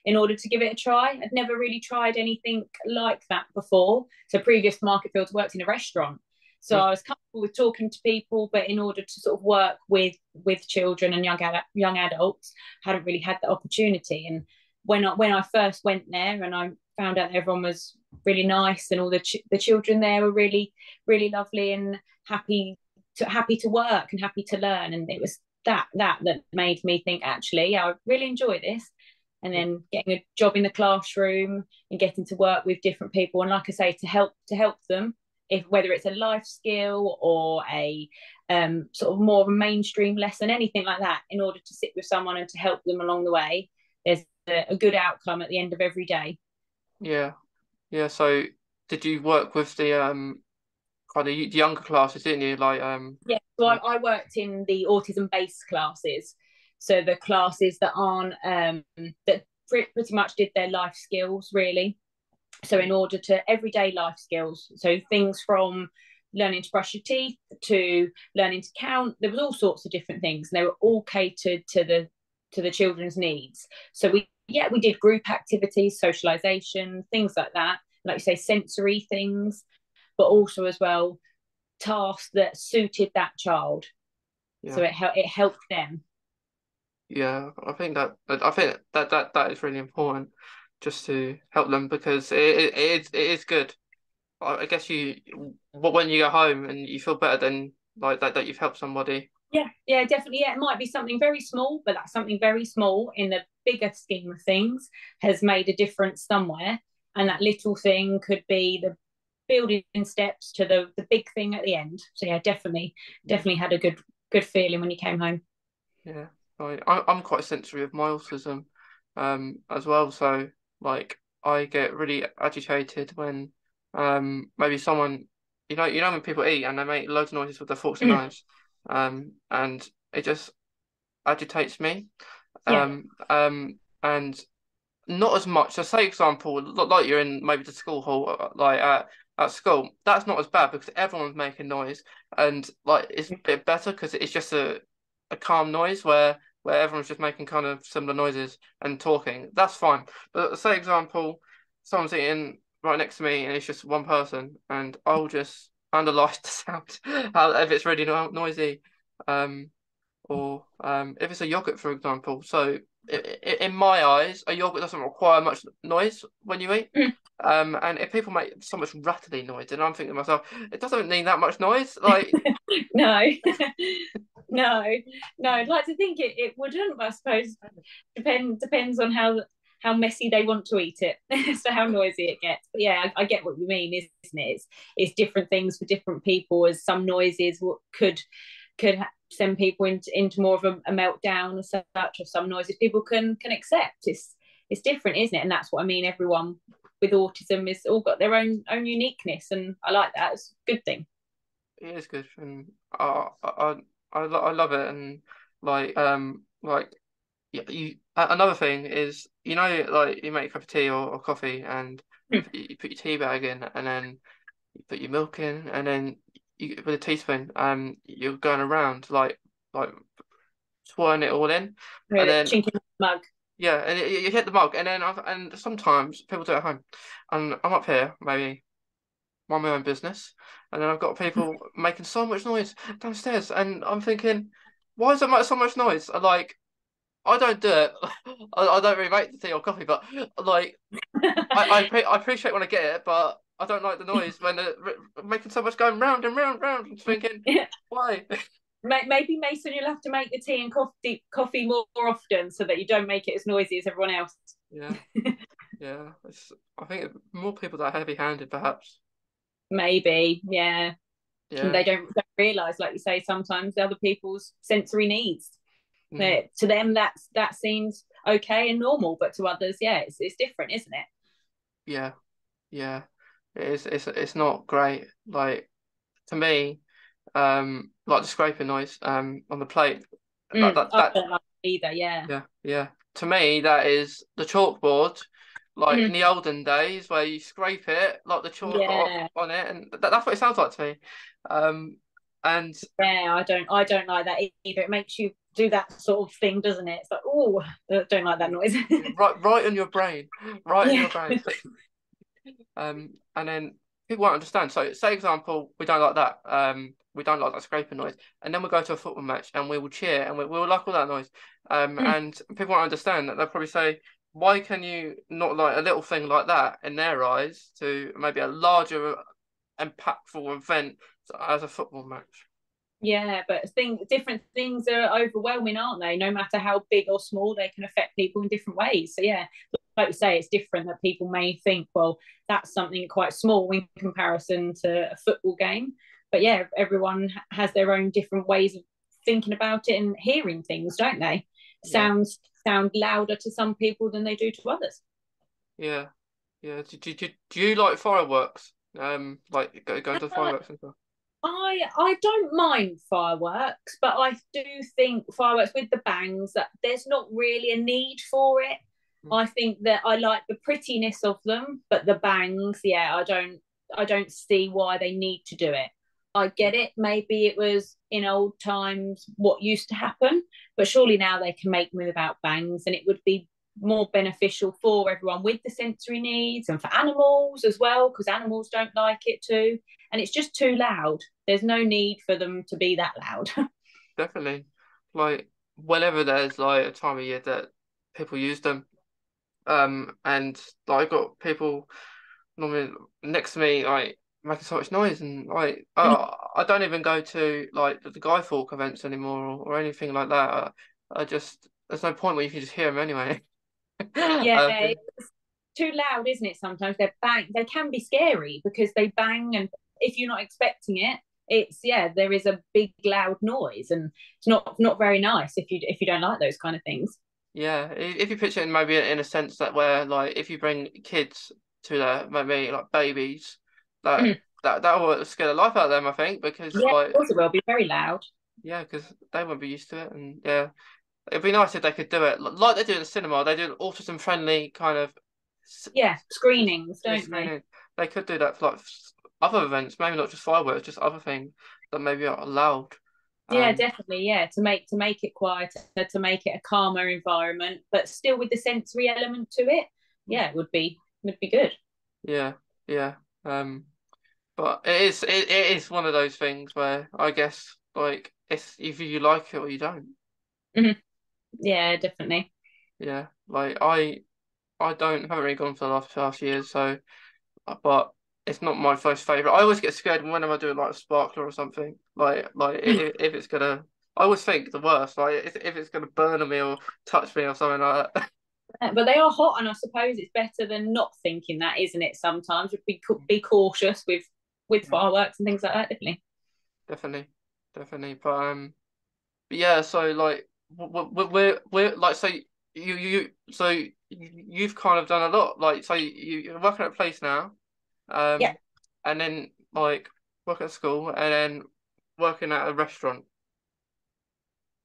in order to give it a try. I'd never really tried anything like that before. So previous market fields worked in a restaurant. So Mm. I was comfortable with talking to people, but in order to sort of work with children and young adults, hadn't really had the opportunity. And when I first went there, and I found out everyone was really nice, and all the children there were really lovely and happy to work and happy to learn, and it was that made me think, actually, yeah, I really enjoy this. And then getting a job in the classroom and getting to work with different people, and like I say, to help them, if whether it's a life skill or a sort of more of a mainstream lesson, anything like that, in order to sit with someone and to help them along the way, there's a good outcome at the end of every day. Yeah, yeah. So did you work with the kind of younger classes, didn't you? Yeah, so I worked in the autism based classes, so the classes that aren't that pretty much did their life skills, really. So in order to everyday life skills, so things from learning to brush your teeth to learning to count, there was all sorts of different things, and they were all catered to the children's needs. So we did group activities, socialization, things like that, like you say, sensory things, but also as well tasks that suited that child. So Yeah, it helped them. yeah. I think that is really important just to help them because it is good. I guess when you go home and you feel better than like that you've helped somebody. Yeah, yeah, definitely. Yeah, it might be something very small, but that something very small in the bigger scheme of things has made a difference somewhere. And that little thing could be the building steps to the big thing at the end. So yeah, Yeah, definitely had a good feeling when you came home. yeah. I'm quite sensory of my autism, as well. So like I get really agitated when maybe someone when people eat and they make loads of noises with their forks and Mm, knives, and it just agitates me. yeah. And not as much. So, say example, like you're in maybe the school hall, like at school. That's not as bad because everyone's making noise, and like it's a bit better because it's just a calm noise where everyone's just making kind of similar noises and talking. That's fine. But say example, someone's eating right next to me and it's just one person, and I'll just analyze the sound if it's really noisy. Um, or if it's a yogurt, for example. So in my eyes, a yogurt doesn't require much noise when you eat. Mm. And if people make so much rattly noise, and I'm thinking to myself, it doesn't need that much noise. Like, No, no, no. I'd like to think it wouldn't, but I suppose depends on how messy they want to eat it, so how noisy it gets. But yeah, I get what you mean, isn't it? It's different things for different people. As some noises could send people into more of a meltdown as such, or some noises people can accept. It's different, isn't it? And that's what I mean. Everyone with autism is all got their own uniqueness, and I like that. It's a good thing. it is good, and I love it, and like yeah, another thing is like you make a cup of tea or coffee, and you put your tea bag in, and then you put your milk in, and then you with a teaspoon, you're going around like swirling it all in, and Really, then chinking mug. yeah, and you hit the mug, and then and sometimes people do it at home, and I'm up here maybe mind my own business, and then I've got people making so much noise downstairs, and I'm thinking, why is there so much noise? I don't do it. I don't really make the tea or coffee, but like I appreciate when I get it, but I don't like the noise when they're making so much going round and round, round. I'm thinking, why? Maybe Mason, you'll have to make the tea and coffee more often so that you don't make it as noisy as everyone else. Yeah, yeah. I think more people that are heavy-handed, perhaps. Maybe, yeah. And Yeah. they don't realise, like you say, sometimes other people's sensory needs. Mm. To them, that seems okay and normal, but to others, yeah, it's different, isn't it? Yeah, yeah. It is. It's not great. Like to me, like the scraping noise, on the plate. I That don't like it either. Yeah. Yeah, yeah. To me, that is the chalkboard, like in Mhm. the olden days where you scrape it, like the chalk Yeah. on it, and that's what it sounds like to me. Um, and Yeah, I don't like that either. It makes you do that sort of thing, doesn't it? It's like, oh, I don't like that noise. right in your brain, right in Yeah. your brain. And then people won't understand. So, say example, we don't like that. We don't like that scraping noise, and then we go to a football match and we will cheer and we will like all that noise. And people won't understand that. They'll probably say, "Why can you not like a little thing like that?" In their eyes, to maybe a larger, impactful event as a football match. Yeah, but different things are overwhelming, aren't they? No matter how big or small, they can affect people in different ways. So yeah, like you say, it's different that people may think, well, that's something quite small in comparison to a football game. But yeah, everyone has their own different ways of thinking about it and hearing things, don't they? Yeah, Sound louder to some people than they do to others. yeah, yeah. Do you like fireworks? Like going to Uh, fireworks and stuff. I don't mind fireworks, but I do think fireworks with the bangs that there's not really a need for it. Mm. I think that I like the prettiness of them, but the bangs, yeah, I don't see why they need to do it. I Yeah, get it. Maybe it was in old times what used to happen, but surely now they can make them without bangs, and it would be more beneficial for everyone with the sensory needs and for animals as well, because animals don't like it too. And it's just too loud. There's no need for them to be that loud. definitely. Like whenever there's like a time of year that people use them. And like, I got people normally next to me like making so much noise, and like I don't even go to like the Guy Fawkes events anymore, or anything like that. I just there's no point where you can just hear them anyway. Yeah, Yeah, it's too loud, isn't it? Sometimes they can be scary because they bang, and if you're not expecting it, it's yeah, there is a big loud noise, and it's not very nice if you don't like those kind of things. if you picture it maybe in a sense that where like if you bring kids to there, maybe like babies, that Mm. that will scare the life out of them, I think, because Yeah, of like course it will be very loud. yeah, because they won't be used to it, and yeah. It'd be nice if they could do it like they do in the cinema. They do autism friendly kind of s- Yeah, screenings, don't they? screening. They could do that for like other events, maybe not just fireworks, just other things that maybe are allowed. Yeah, Um, definitely. Yeah, to make it quieter, to make it a calmer environment, but still with the sensory element to it. Yeah, it would be good. yeah, yeah. But it is one of those things where I guess like it's either you like it or you don't. Mhm. Yeah, definitely. Yeah, like I don't haven't really gone for the last years, so but it's not my first favorite. I always get scared whenever I do like a sparkler or something. Like if it's gonna, I always think the worst. Like if it's gonna burn me or touch me or something like that. But they are hot, and I suppose it's better than not thinking that, isn't it? Sometimes be cautious with Yeah, fireworks and things like that. Definitely. definitely, definitely. But yeah. So like we're like so you've kind of done a lot. Like so you're working at a place now, Yeah. um, and then like working at school and then working at a restaurant.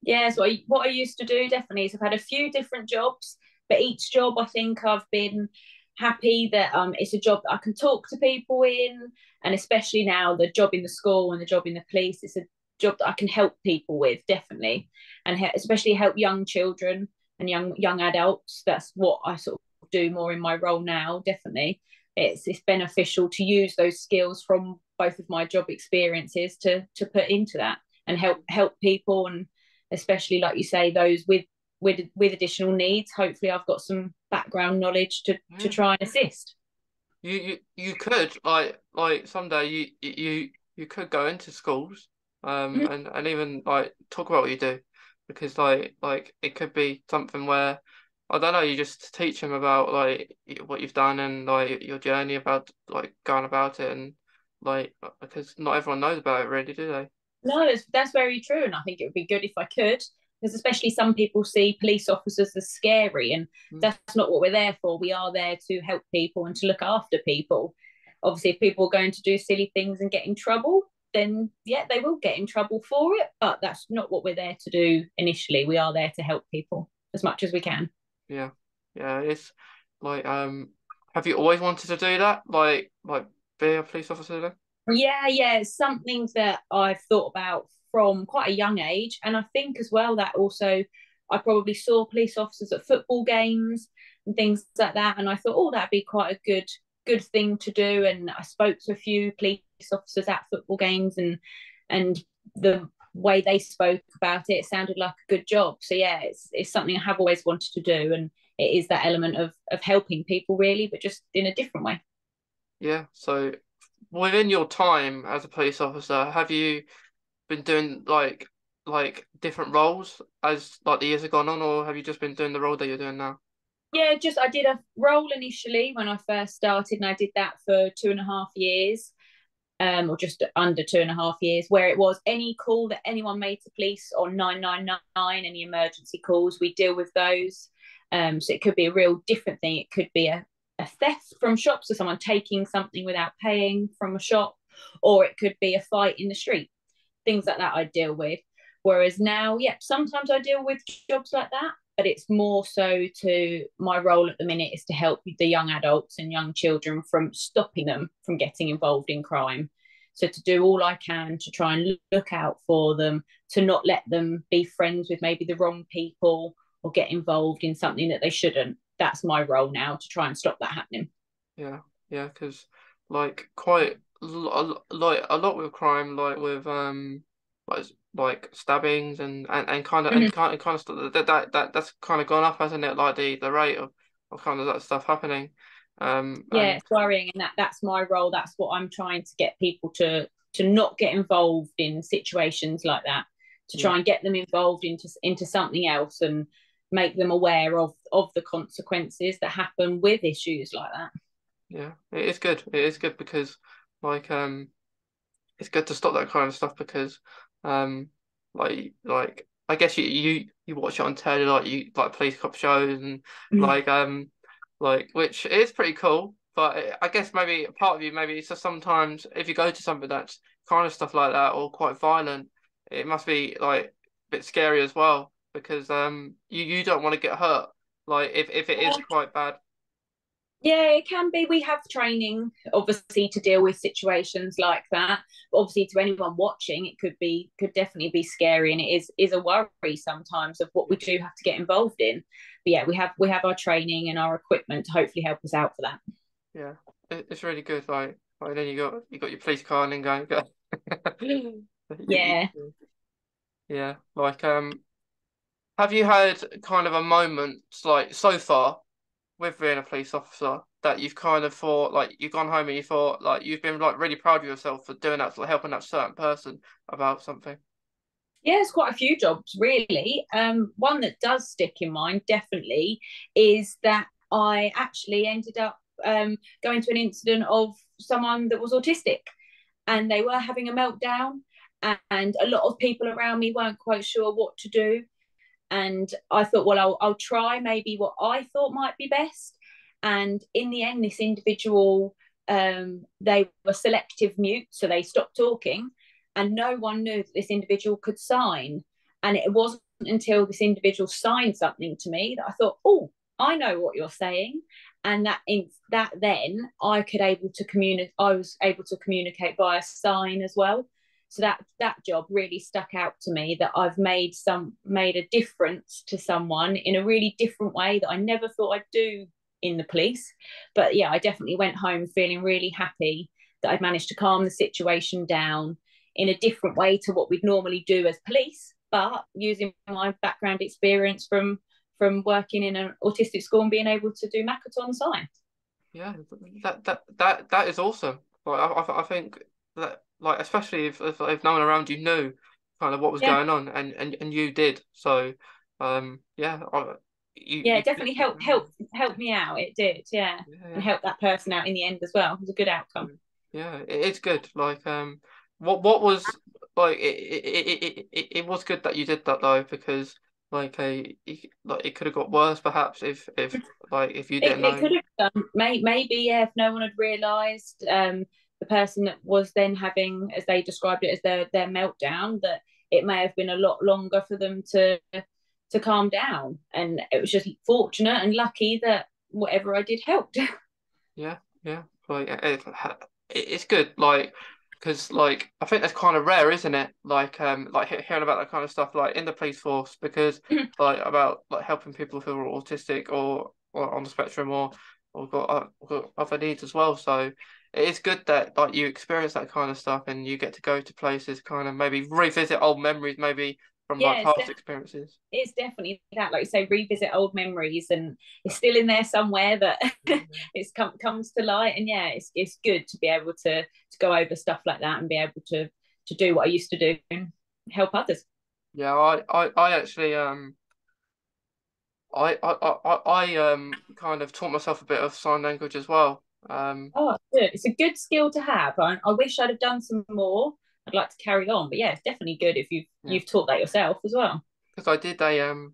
Yeah, so what I used to do definitely is I've had a few different jobs, but each job I think I've been happy that it's a job that I can talk to people in, and especially now the job in the school and the job in the police, it's a job that I can help people with definitely, and especially help young children and young adults. That's what I sort of do more in my role now. Definitely, it's beneficial to use those skills from both of my job experiences to put into that and help people, and especially like you say those with additional needs. Hopefully I've got some background knowledge to Yeah. try and assist. You could like someday you could go into schools Mhm. and even like talk about what you do, because like it could be something where I don't know, you just teach them about like what you've done and like your journey about like going about it, and like because not everyone knows about it really, do they? No, that's very true, and I think it would be good if I could, because especially some people see police officers as scary, and Mm. that's not what we're there for. We are there to help people and to look after people. Obviously, if people are going to do silly things and get in trouble, then yeah, they will get in trouble for it. But that's not what we're there to do initially. We are there to help people as much as we can. Yeah, yeah. It's like have you always wanted to do that? Like be a police officer then? Yeah, it's something that I've thought about from quite a young age. And I think as well that also I probably saw police officers at football games and things like that. And I thought, oh, that'd be quite a good thing to do. And I spoke to a few police officers at football games, and the way they spoke about it, it sounded like a good job. So yeah, it's something I have always wanted to do. And it is that element of helping people really, but just in a different way. Yeah. So within your time as a police officer, have you been doing like different roles as like the years have gone on, or have you just been doing the role that you're doing now? Yeah, just I did a role initially when I first started, and I did that for 2.5 years, or just under 2.5 years, where it was any call that anyone made to police on 999, any emergency calls, we deal with those. So it could be a real different thing. It could be a theft from shops, or someone taking something without paying from a shop, or it could be a fight in the street, things like that I deal with. Whereas now, yeah, sometimes I deal with jobs like that, but it's more so to my role at the minute is to help the young adults and young children from stopping them from getting involved in crime. So to do all I can to try and look out for them, to not let them be friends with maybe the wrong people or get involved in something that they shouldn't. That's my role now, to try and stop that happening. Yeah, yeah, because like quite like a lot with crime, like with like like stabbings and kind of Mm-hmm. kind of stuff that's kind of gone up, hasn't it? Like the rate of kind of that stuff happening. Yeah, And it's worrying, and that's my role. That's what I'm trying to get people to not get involved in situations like that, to yeah, try and get them involved into something else and make them aware of the consequences that happen with issues like that. yeah, it is good. It is good because like it's good to stop that kind of stuff because um like I guess you watch it on telly, like you like police cop shows and Mhm. like like which is pretty cool, but I guess maybe a part of you, maybe it's just sometimes if you go to something that's kind of stuff like that or quite violent, it must be like a bit scary as well because you don't want to get hurt, like if it is quite bad. Yeah, it can be. We have training, obviously, to deal with situations like that. But obviously, to anyone watching, it could definitely be scary, and it is a worry sometimes of what we Yeah, do have to get involved in. But yeah, we have our training and our equipment to hopefully help us out for that. yeah, it's really good. Like then you got your police car and then go. Yeah. Yeah, like have you had kind of a moment like so far with being a police officer that you've kind of thought like you've gone home and you thought like you've been like really proud of yourself for doing that, like helping that certain person about something? Yeah, it's quite a few jobs, really. One that does stick in mind, definitely, is that I actually ended up going to an incident of someone that was autistic, and they were having a meltdown, and a lot of people around me weren't quite sure what to do. And I thought, well, I'll try maybe what I thought might be best. And in the end, this individual, they were selective mute, so they stopped talking, and no one knew that this individual could sign. And it wasn't until this individual signed something to me that I thought, oh, I know what you're saying. And that then I was able to communicate via sign as well. So that job really stuck out to me, that I've made a difference to someone in a really different way that I never thought I'd do in the police. But yeah, I definitely went home feeling really happy that I'd managed to calm the situation down in a different way to what we'd normally do as police, but using my background experience from working in an autistic school and being able to do Makaton science. Yeah, that is awesome. Like I think that. like especially if no one around you knew kind of what was Yeah, going on, and you did. So, yeah, yeah, you it definitely helped me out. It did, yeah, yeah, and yeah. helped that person out in the end as well. It was a good outcome. Yeah, it's good. Like, what was like it was good that you did that though, because like like it could have got worse perhaps if like if you didn't It know. could have done. Maybe, yeah, if no one had realised, the person that was then having, as they described it, as their meltdown, that it may have been a lot longer for them to calm down. And it was just fortunate and lucky that whatever I did helped. Yeah, yeah. Like it's good. Like because like I think that's kind of rare, isn't it? Like hearing about that kind of stuff like in the police force, because like about like helping people who are autistic or on the spectrum or got other needs as well. So it is good that like you experience that kind of stuff and you get to go to places, kind of maybe revisit old memories, maybe from like Yeah, past experiences. it's definitely that, like you say, revisit old memories, and it's still in there somewhere that it's comes to light. And yeah, it's good to be able to go over stuff like that and be able to do what I used to do and help others. Yeah, I actually I kind of taught myself a bit of sign language as well. Oh, good. It's a good skill to have. I wish I'd have done some more. I'd like to carry on, but yeah, it's definitely good if Yeah, you've taught that yourself as well. because I did a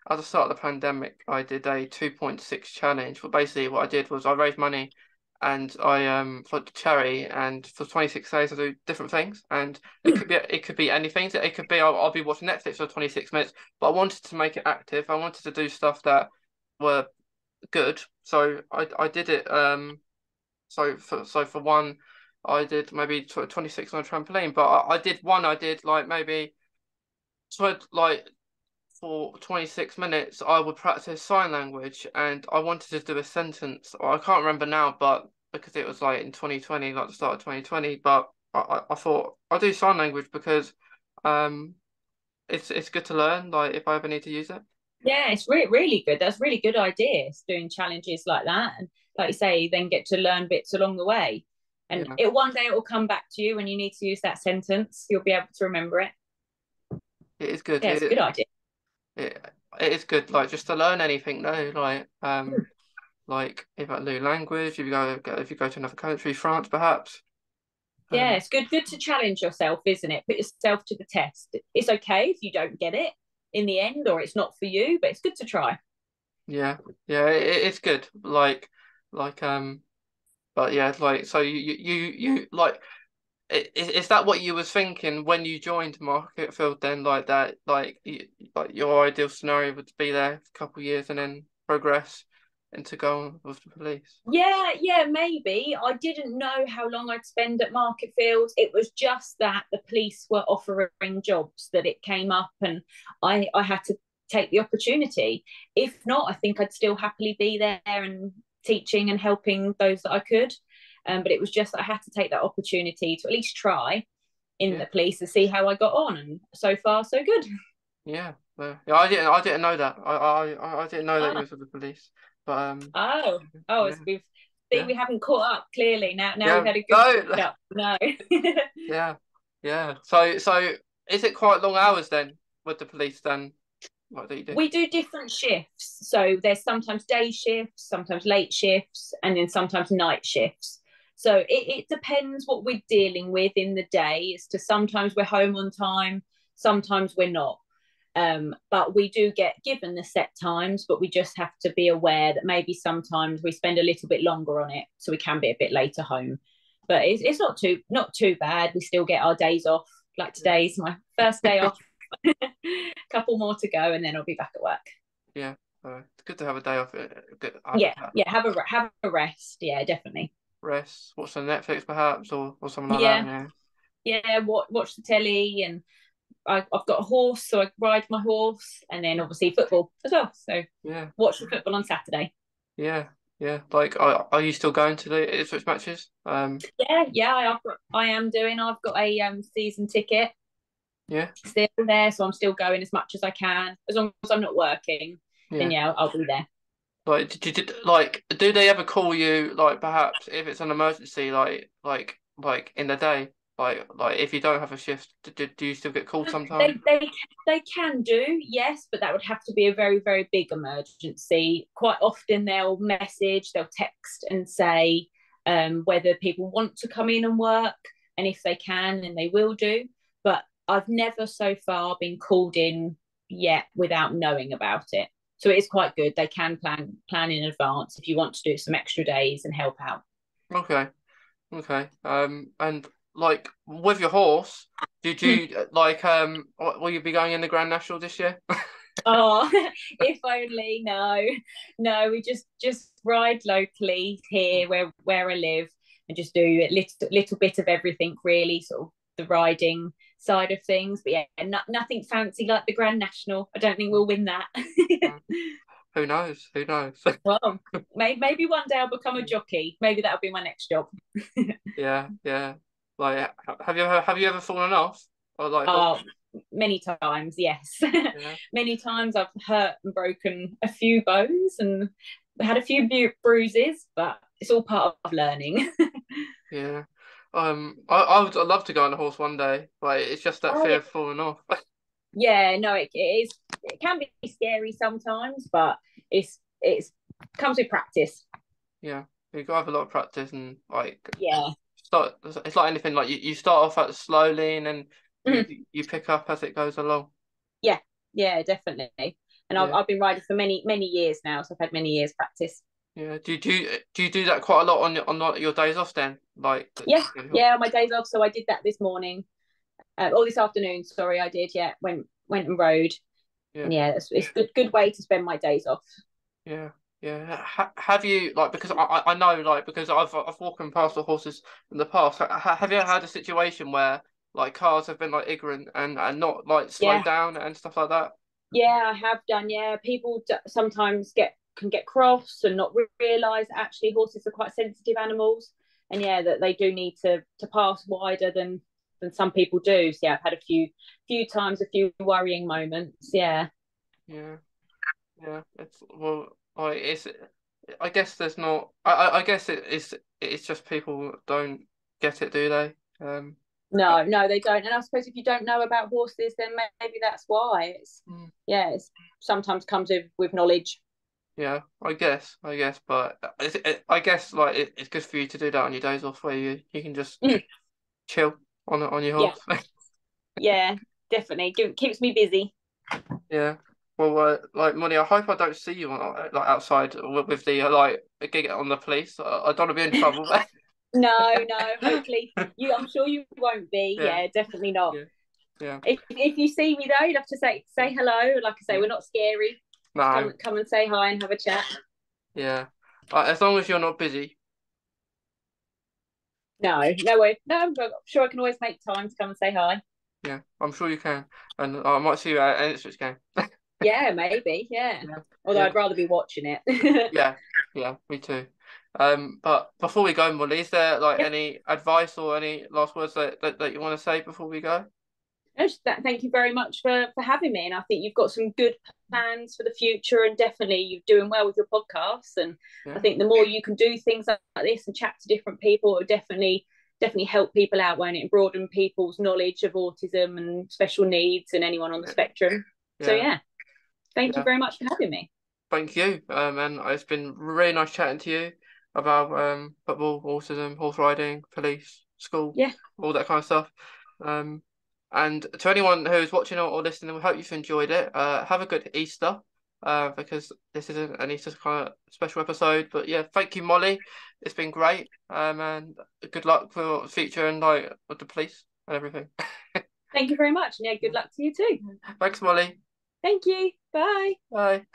at the start of the pandemic, I did a 2.6 challenge. But basically, what I did was I raised money, and I for the charity, and for 26 days I do different things, and it could be anything. So it could be I'll be watching Netflix for 26 minutes, but I wanted to make it active. I wanted to do stuff that were good, so I did it. So for one, I did maybe 26 on a trampoline, but I did one. I did like maybe so like for 26 minutes. I would practice sign language, and I wanted to do a sentence. Or I can't remember now, but because it was like in 2020, like the start of 2020. But I thought I'll do sign language because um it's good to learn. Like if I ever need to use it. Yeah, it's really good. That's really good ideas doing challenges like that, and like you say, then get to learn bits along the way. And Yeah, it one day it will come back to you when you need to use that sentence. You'll be able to remember it. it is good. Yeah, it's a good idea. It is good. Like just to learn anything though. Like if I learn language, if you go to another country, France perhaps. Yeah, Um, it's good to challenge yourself, isn't it? Put yourself to the test. It's okay if you don't get it in the end or it's not for you, but it's good to try. yeah, yeah, it's good. Like but yeah, like so you like is that what you was thinking when you joined Market Field then? Like that, like your ideal scenario would be there for a couple of years and then progress into going with the police. Yeah, maybe. I didn't know how long I'd spend at Market Fields. It was just that the police were offering jobs that it came up, and I had to take the opportunity. If not, I think I'd still happily be there and teaching and helping those that I could. But it was just that I had to take that opportunity to at least try in Yeah, the police to see how I got on, and so far so good. yeah, yeah. I didn't know that. I didn't know that you Ah, was with the police. But as yeah, we've see, yeah, we haven't caught up clearly. Now we've yeah. had a good No, catch up. No. yeah, yeah. So is it quite long hours then with the police then? What do you do? We do different shifts. So there's sometimes day shifts, sometimes late shifts, and then sometimes night shifts. So it depends what we're dealing with in the day. As to sometimes we're home on time, sometimes we're not. But we do get given the set times, but we just have to be aware that maybe sometimes we spend a little bit longer on it, so we can be a bit later home. But it's not too bad. We still get our days off. Like today's my first day off. Couple more to go, and then I'll be back at work. Yeah, it's good to have a day off. Good, Yeah. Have a rest. Yeah, definitely. rest, watch some Netflix perhaps, or something like that. Yeah, Yeah, yeah. Watch the telly, and I've got a horse, so I ride my horse, and then obviously football as well. So yeah, watch the football on Saturday. yeah, yeah. Like, are you still going to the Ipswich matches? Yeah. I am doing. I've got a season ticket Yeah, still there, so I'm still going as much as I can. As long as I'm not working, then yeah. yeah, I'll be there. Like, do they ever call you like perhaps if it's an emergency, like in the day? Like if you don't have a shift, do you still get called They, sometimes? they they can do, yes, but that would have to be a very, very big emergency. Quite often they'll text and say whether people want to come in and work, and if they can, and they will do. But I've never so far been called in yet without knowing about it. So it is quite good. They can plan in advance if you want to do some extra days and help out. Okay, okay. And like with your horse, did you like will you be going in the Grand National this year? Oh, if only. No, no, we just ride locally here where I live, and just do a little bit of everything, really, sort of the riding side of things. But yeah, nothing fancy like the Grand National. I don't think we'll win that. Who knows? Who knows? Well, maybe one day I'll become a jockey. Maybe that'll be my next job. Yeah, yeah. Like, have you ever fallen off or like horse? Oh, many times, yes. Yeah, Many times I've hurt and broken a few bones and had a few bruises, but it's all part of learning. yeah. I would love to go on a horse one day, but it's just that Oh fear yeah, of falling off. yeah. No, it is. It can be scary sometimes, but it's comes with practice. Yeah, you got to have a lot of practice and like Yeah. start. It's like anything. Like you start off at slowly and then Mhm. you pick up as it goes along. Yeah, yeah, definitely. And I've Yeah, I've been riding for many years now, so I've had many years practice. yeah. Do you do that quite a lot on like, your days off then? Like, Yeah, yeah. On my days off, so I did that this morning. Or this afternoon. Sorry, I did. Yeah, went and rode. yeah, And yeah, it's a good way to spend my days off. yeah, yeah. Have you like because I know like because I've walked past the horses in the past. Have you ever had a situation where like cars have been like ignorant and not like slowed Yeah, down and stuff like that? yeah, I have done. Yeah, people sometimes can get cross and not realise that actually horses are quite sensitive animals, and yeah, that they do need to pass wider than some people do. So yeah, I've had a few times, a few worrying moments. Yeah. Yeah. Yeah, it's well, like it's. I guess there's not. I guess it's just people don't get it, do they? Uh, No, no, they don't. And I suppose if you don't know about horses, then maybe that's why it's mm, yeah, it's sometimes comes with knowledge. yeah, I guess, but I guess like it's good for you to do that on your days off, where you can just Mm, chill on your yeah, horse. yeah, definitely. Keeps me busy. Yeah. Well, like Money, I hope I don't see you on, like outside with the like gig on the police. I don't want to be in trouble. No, no. Hopefully, I'm sure you won't be. Yeah, Yeah, definitely not. yeah, yeah, If you see me though, you'd have to say hello. Like I say, yeah. we're not scary. Just No, come and say hi and have a chat. yeah. As long as you're not busy. No, no way. No, I'm sure I can always make time to come and say hi. Yeah, I'm sure you can. And I might see you at an Ipswich game. Yeah, maybe. Yeah. Yeah, Although yeah, I'd rather be watching it. yeah, yeah, me too. But before we go, Molly, is there like Yeah. any advice or any last words that you want to say before we go? No, thank you very much for having me. And I think you've got some good plans for the future, and definitely you're doing well with your podcasts. And I Yeah, think the more you can do things like this and chat to different people, it will definitely help people out, won't it? And broaden people's knowledge of autism and special needs and anyone on the yeah, spectrum. So yeah, yeah, thank you yeah. very much for having me. Thank you. And it's been really nice chatting to you about football, autism, horse riding, police, school, Yeah, all that kind of stuff. Um, and to anyone who's watching or listening, we hope you've enjoyed it. Have a good Easter. Because this isn't an Easter kind of special episode, but yeah, thank you, Molly. It's been great. And good luck for the future and like with the police and everything. thank you very much. And yeah, good luck to you too. Thanks, Molly. Thank you. Bye. Bye.